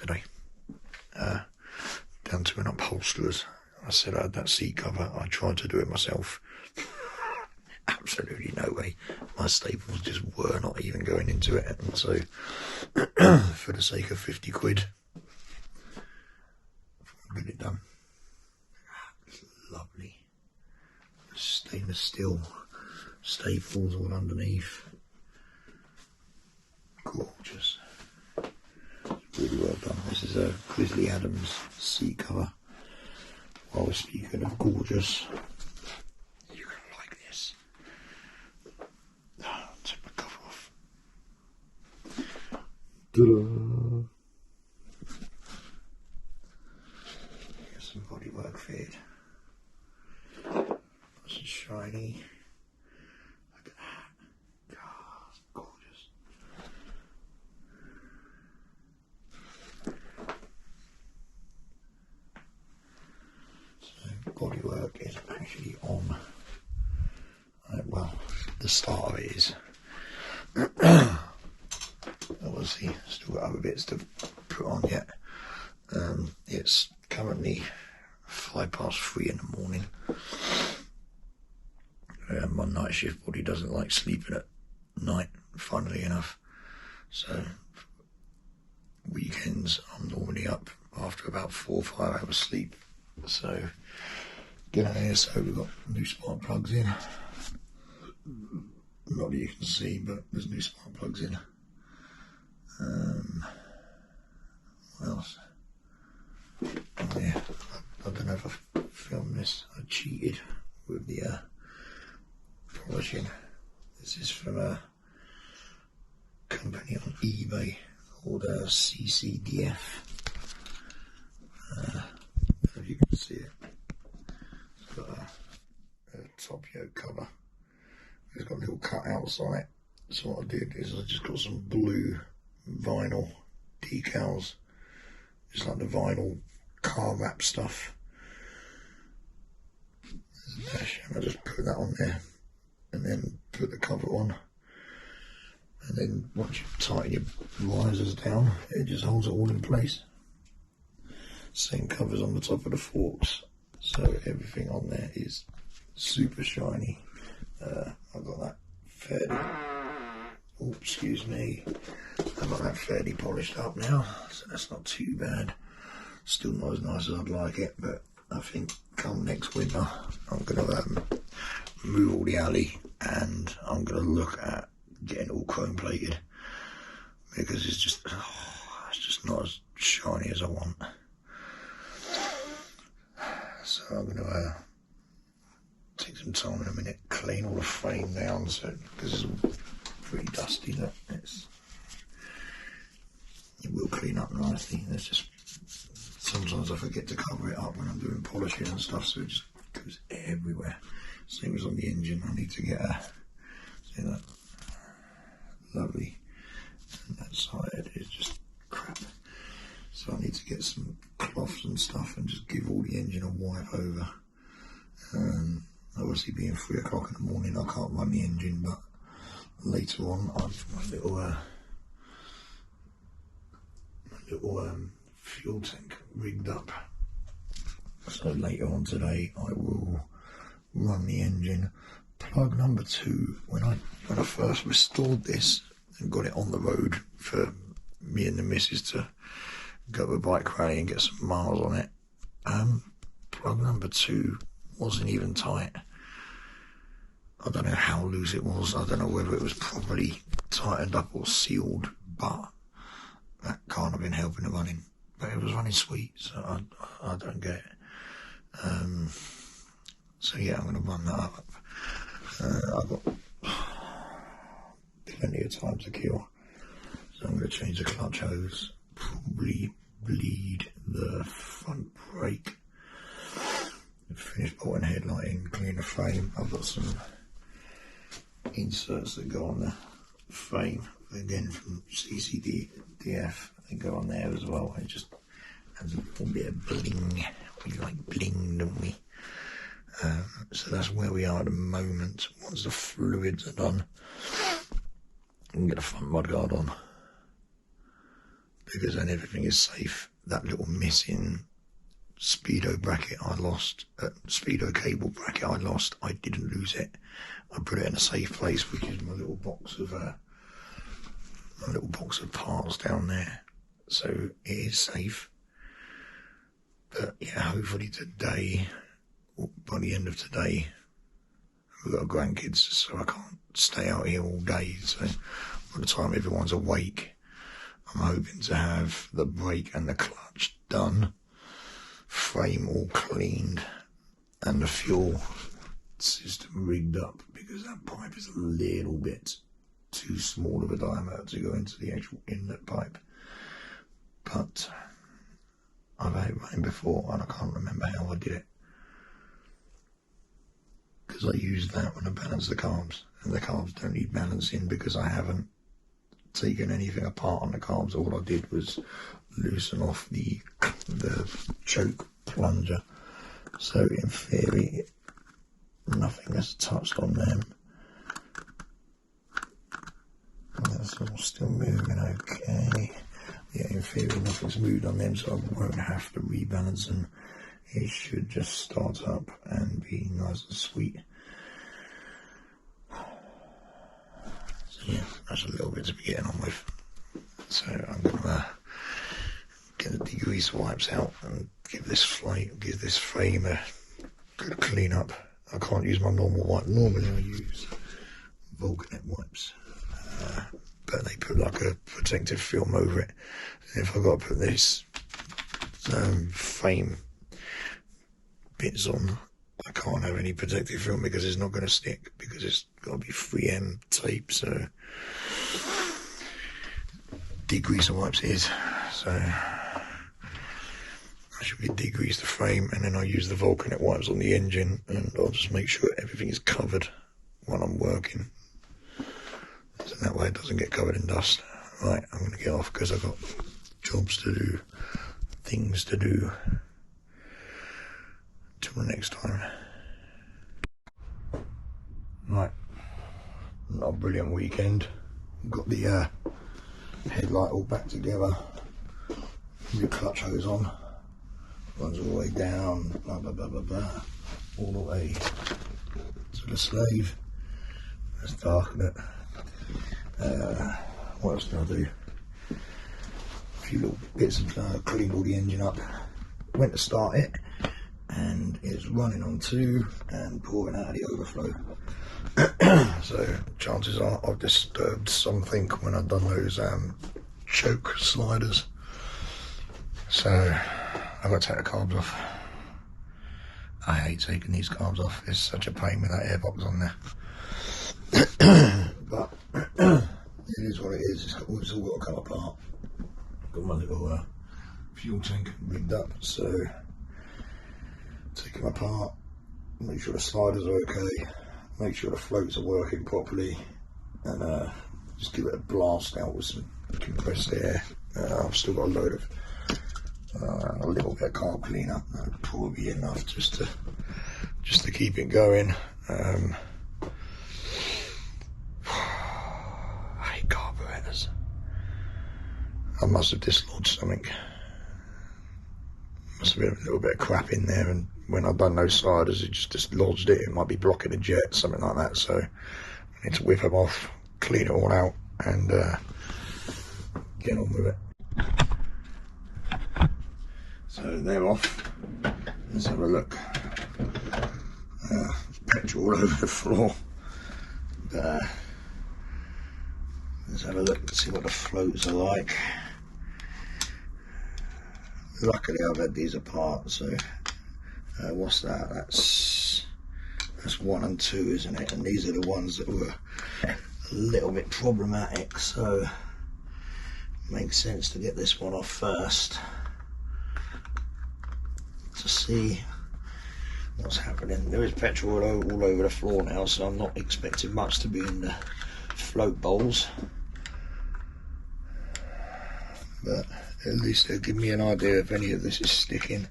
yesterday, down to an upholsterer's. I said I had that seat cover. I tried to do it myself. Absolutely no way. My staples just were not even going into it. And so, for the sake of 50 quid, I'll get it done. It's lovely. Stainless steel staples all underneath. Gorgeous. Really well done. This is a Grizzly Adams seat cover. While we're speaking of gorgeous, you're going to like this. Take my cover off. Ta-da! Get some bodywork fitted. Nice and shiny. Look at that. God, it's gorgeous. So bodywork is actually on. Well, the start of it is. Obviously, still got other bits to put on yet. It's currently 3:05 in the morning. My night shift body doesn't like sleeping at night, funnily enough. So weekends I'm normally up after about 4 or 5 hours sleep. So get out here. So we've got new spark plugs in. Not that you can see, but there's new spark plugs in. What else? Oh, yeah, I don't know if I filmed this. I cheated with the polishing. This is from a company on eBay called CCDF. I don't know if you can see it. It's got a top yoke cover. It's got little cutouts on it. So what I did is I just got some blue vinyl decals, just like the vinyl car wrap stuff. There's a dash, and I just put that on there, and then put the cover on. And then once you tighten your risers down, it just holds it all in place. Same covers on the top of the forks, so everything on there is super shiny. I've got that fairly, oh excuse me, I've got that fairly polished up now, so that's not too bad. Still not as nice as I'd like it, but I think come next winter I'm going to move all the alley, and I'm going to look at getting all chrome plated, because it's just not as shiny as I want. So I'm going to take some time in a minute, clean all the frame down, so because it's all pretty dusty. Look, it will clean up nicely. There's just sometimes I forget to cover it up when I'm doing polishing and stuff, so it just goes everywhere. Same as on the engine. I need to get see that, lovely, and that side is just crap. So I need to get some cloths and stuff and just give all the engine a wipe over. Obviously being 3 o'clock in the morning, I can't run the engine, but later on I've my little fuel tank rigged up. So later on today I will run the engine. Plug number 2, when I first restored this and got it on the road for me and the missus to go to a bike rally and get some miles on it, plug number 2 wasn't even tight. I don't know how loose it was. I don't know whether it was properly tightened up or sealed, but that can't have been helping the running. But it was running sweet, so I don't get it. So yeah, I'm going to run that up. I've got plenty of time to kill, so I'm going to change the clutch hose, probably bleed the front brake, finish bolting headlight in, clean the frame. I've got some inserts that go on the frame, again from CCDF, they go on there as well. It just adds a little bit of bling. We like bling, don't we? So that's where we are at the moment. Once the fluids are done, I can get a front mudguard on, because then everything is safe. That little missing speedo bracket I lost, speedo cable bracket I lost, I didn't lose it. I put it in a safe place, which is my little box of parts down there, so it is safe. But yeah, hopefully today, or by the end of today, we've got grandkids, so I can't stay out here all day. So by the time everyone's awake, I'm hoping to have the brake and the clutch done, frame all cleaned, and the fuel system rigged up, because that pipe is a little bit too small of a diameter to go into the actual inlet pipe. But I've had it rain before and I can't remember how I did it, because I used that when I balanced the carbs, and the carbs don't need balancing because I haven't taken anything apart on the carbs. All I did was loosen off the choke plunger, so in theory nothing has touched on them. That's all still moving okay. Yeah, in theory nothing's moved on them, so I won't have to rebalance them. It should just start up and be nice and sweet. So yeah, that's a little bit to be getting on with. So I'm gonna get the degrease wipes out and give this frame a good clean up. I can't use my normal wipe. Normally I use Vulcanet wipes, but they put like a protective film over it. And if I've got to put this frame bits on, I can't have any protective film because it's not going to stick, because it's got to be 3M tape. So degreaser wipes is, so I should be degrease the frame, and then I'll use the Vulcanet wipes on the engine, and I'll just make sure everything is covered while I'm working, so that way it doesn't get covered in dust. Right, I'm going to get off because I've got jobs to do, things to do. Till the next time. Right, not a brilliant weekend. Got the headlight all back together, the clutch hose on, runs all the way down, blah blah blah blah blah, all the way to the slave. Let's darken it. What else did I do? A few little bits of cleaned all the engine up. Went to start it, and it's running on 2 and pouring out of the overflow. So chances are I've disturbed something when I've done those choke sliders. So I've got to take the carbs off. I hate taking these carbs off. It's such a pain with that airbox on there. But it is what it is. It's all got to come apart. Got my little fuel tank rigged up, so take them apart, make sure the sliders are okay, make sure the floats are working properly, and just give it a blast out with some compressed air. I've still got a load of a little bit of carb cleaner, probably enough just to keep it going. I hate carburetors. I must have dislodged something. Must have been a little bit of crap in there, and when I've done those sliders it just dislodged it. It might be blocking a jet, something like that, so I need to whip them off, clean it all out, and get on with it. So they're off. Let's have a look. Petrol all over the floor. Let's have a look and see what the floats are like. Luckily I've had these apart, so what's that? That's 1 and 2, isn't it? And these are the ones that were a little bit problematic, so it makes sense to get this one off first to see what's happening. There is petrol all over the floor now, so I'm not expecting much to be in the float bowls, but at least it'll give me an idea if any of this is sticking.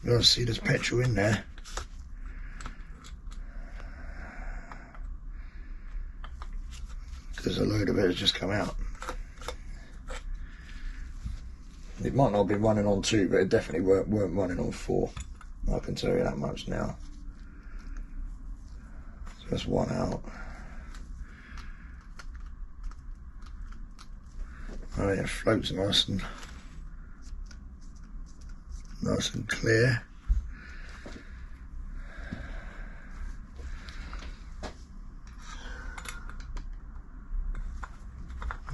You see there's petrol in there. because a load of it has just come out. It might not have been running on 2, but it definitely weren't running on 4. I can tell you that much now. So that's 1 out. Oh yeah, floats nice and clear.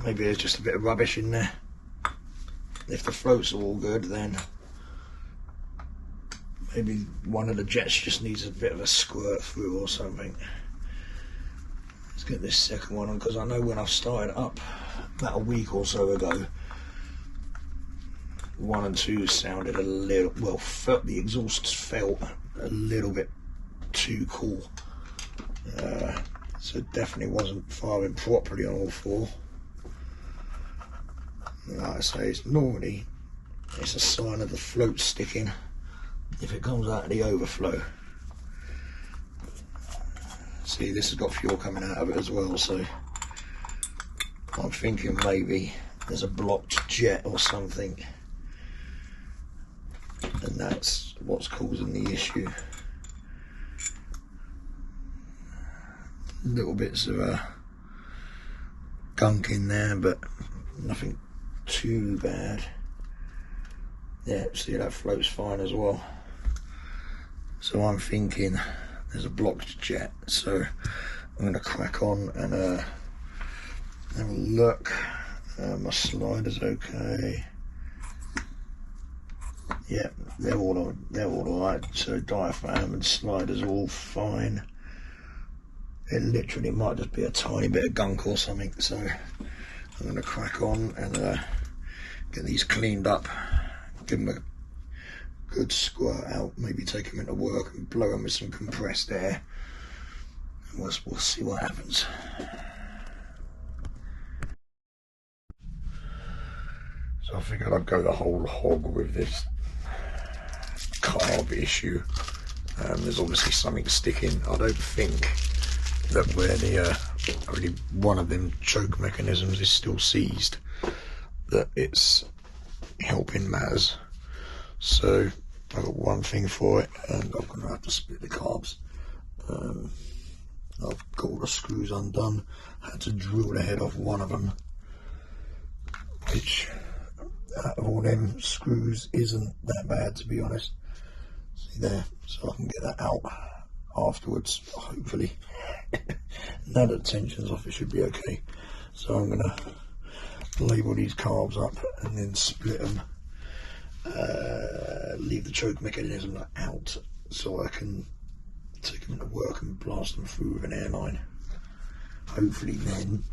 Maybe there's just a bit of rubbish in there. If the floats are all good, then maybe one of the jets just needs a bit of a squirt through or something. Let's get this second one on, because I know when I started up about a week or so ago, 1 and 2 sounded a little, well, the exhausts felt a little bit too cool. So it definitely wasn't firing properly on all 4. Like I say, it's normally a sign of the float sticking if it comes out of the overflow. See, this has got fuel coming out of it as well, so I'm thinking maybe there's a blocked jet or something, and that's what's causing the issue. Little bits of gunk in there, but nothing too bad. Yeah, see, that floats fine as well. So I'm thinking there's a blocked jet, so I'm going to crack on and have a look. My slider's okay. Yeah, they're all alright. So diaphragm and sliders are all fine. It literally might just be a tiny bit of gunk or something, so I'm going to crack on and get these cleaned up, give them a good squirt out, maybe take them into work and blow them with some compressed air, and we'll see what happens. So I figured I'd go the whole hog with this carb issue. There's obviously something sticking. I don't think that where the only one of them choke mechanisms is still seized, that it's helping matters. So I've got one thing for it, and I'm going to have to split the carbs. I've got all the screws undone. I had to drill the head off one of them, which out of all them screws isn't that bad, to be honest. See there, so I can get that out afterwards, hopefully. Now that the tension's off, it should be okay. So I'm going to label these carbs up and then split them, leave the choke mechanism out so I can take them to work and blast them through with an airline. Hopefully then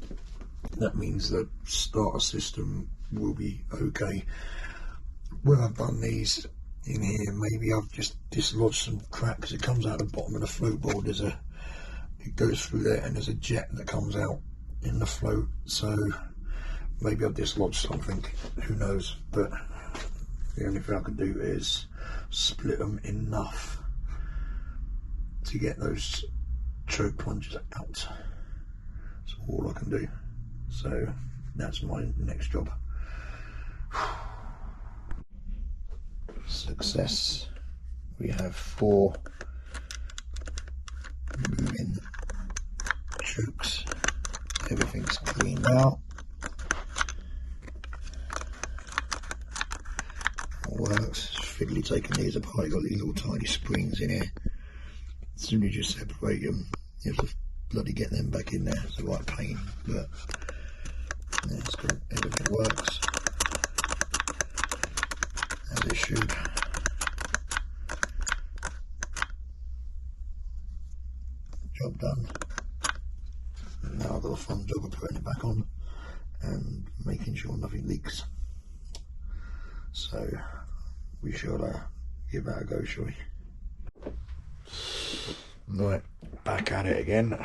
that means the starter system will be okay. When I've done these in here, maybe I've just dislodged some crap, because it comes out the bottom of the float board. It goes through there and there's a jet that comes out in the float, so maybe I've dislodged something, who knows. But the only thing I can do is split them enough to get those choke plungers out. That's all I can do. So that's my next job. Success. We have 4 moving chokes. Everything's cleaned out. All works. Fiddly taking these apart. You've got these little tiny springs in here. As soon as you separate them, you have to bloody get them back in there. It's a right pain, but that's good. Everything works as it should. Job done. And now I've got a fun job of putting it back on and making sure nothing leaks. So we shall give that a go, shall we? Right, back at it again.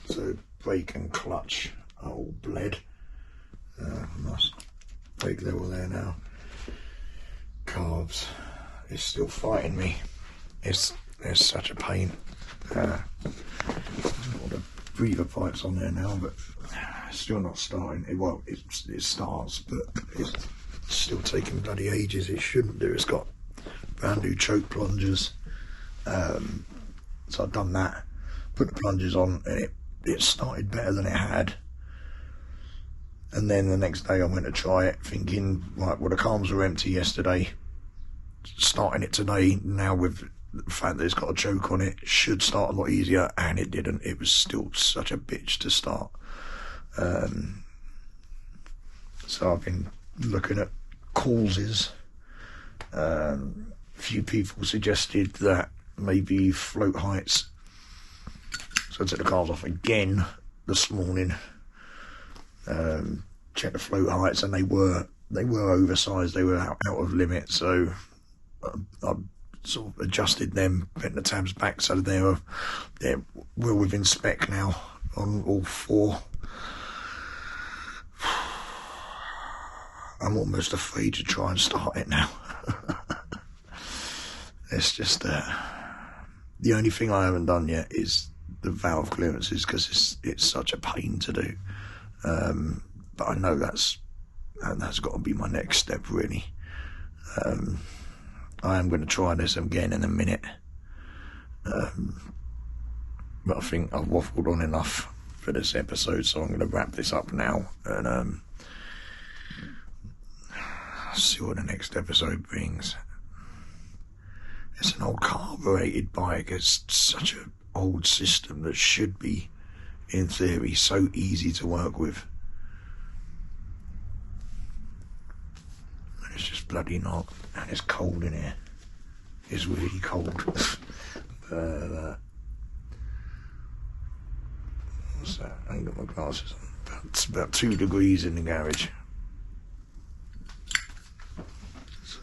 So brake and clutch are all bled. Nice brake level there now. Carbs is still fighting me. It's such a pain. All the breather pipes on there now, but it's still not starting. It starts, but it's still taking bloody ages. It shouldn't do. It's got brand new choke plungers. So I've done that, put the plungers on, and it started better than it had. And then the next day I went to try it, thinking, right, well, the carbs were empty yesterday. Starting it today, now with the fact that it's got a choke on it, should start a lot easier, and it didn't. It was still such a bitch to start. So I've been looking at causes. A few people suggested that maybe float heights. So I took the cars off again this morning. Checked the float heights, and they were oversized. They were out of limit. So I sort of adjusted them, bent the tabs back, so they're well within spec now on all four. I'm almost afraid to try and start it now. It's just the only thing I haven't done yet is the valve clearances, because it's such a pain to do. But I know that's got to be my next step, really. I am going to try this again in a minute. But I think I've waffled on enough for this episode, so I'm going to wrap this up now and see what the next episode brings. It's an old carburetted bike. It's such an old system that should be, in theory, so easy to work with. And it's just bloody not. And it's cold in here. It's really cold. But, what's that? I ain't got my glasses on. It's about 2 degrees in the garage.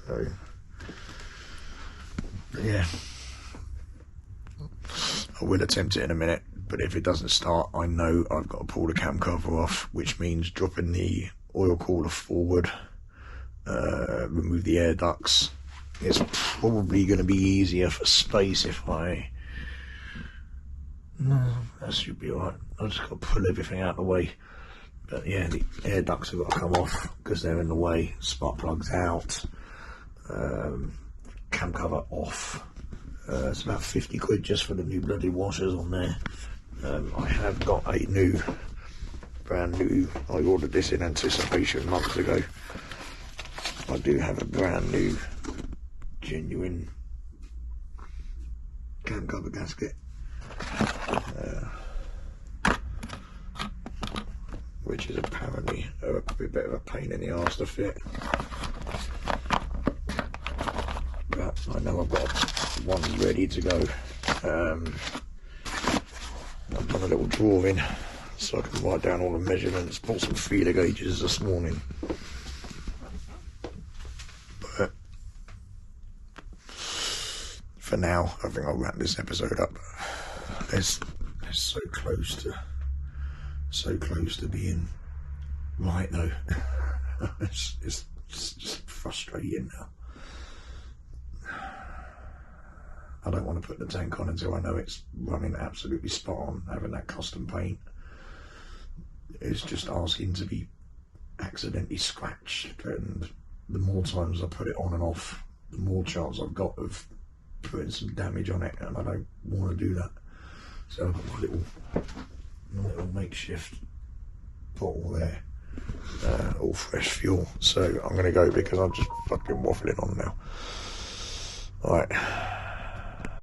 So, yeah, I will attempt it in a minute, but if it doesn't start, I know I've got to pull the cam cover off, which means dropping the oil cooler forward, remove the air ducts. It's probably going to be easier for space if I... No, that should be alright. I've just got to pull everything out of the way. But yeah, the air ducts have got to come off because they're in the way. Spark plugs out. Cam cover off. It's about 50 quid just for the new bloody washers on there. I have got a brand new, I ordered this in anticipation months ago. I do have a brand new, genuine cam cover gasket. Which is apparently a bit of a pain in the arse to fit. But I know I've got one ready to go. I've done a little drawing so I can write down all the measurements, bought some feeler gauges this morning. But for now, I think I'll wrap this episode up. It's so close to being right though. It's just frustrating now. I don't want to put the tank on until I know it's running absolutely spot on. Having that custom paint is just asking to be accidentally scratched, and the more times I put it on and off, the more chance I've got of putting some damage on it, and I don't want to do that. So I've got my little makeshift bottle there, all fresh fuel. So I'm going to go because I'm just fucking waffling on now. Alright.